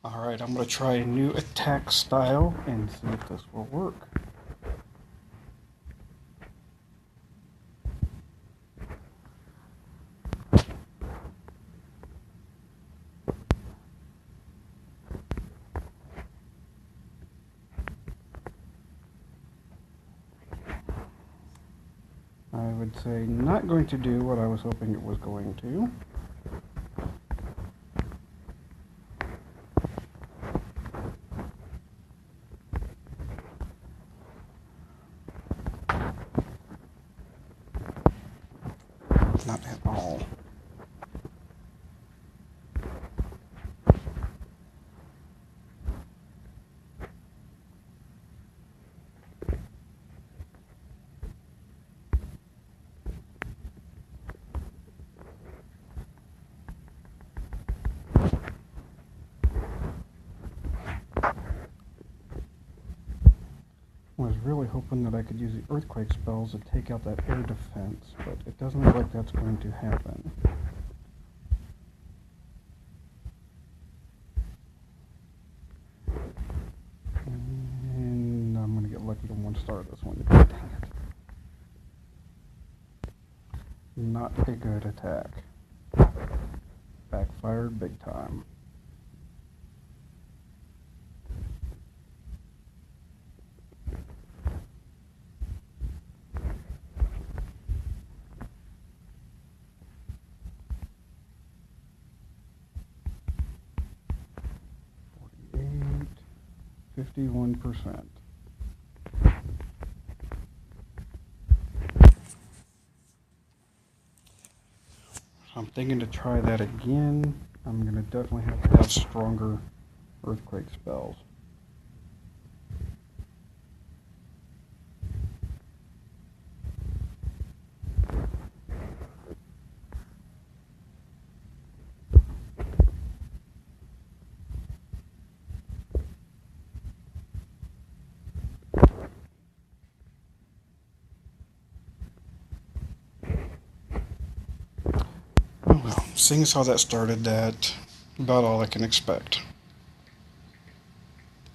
Alright, I'm going to try a new attack style and see if this will work. I would say not going to do what I was hoping it was going to. Not at all. I was really hoping that I could use the earthquake spells to take out that air defense, but it doesn't look like that's going to happen. And I'm going to get lucky on one star this one. Dang it. Not a good attack. Backfired big time. $48, 51%. I'm thinking to try that again. I'm going to definitely have to have stronger earthquake spells. Oh well, seeing as how that started, that about all I can expect.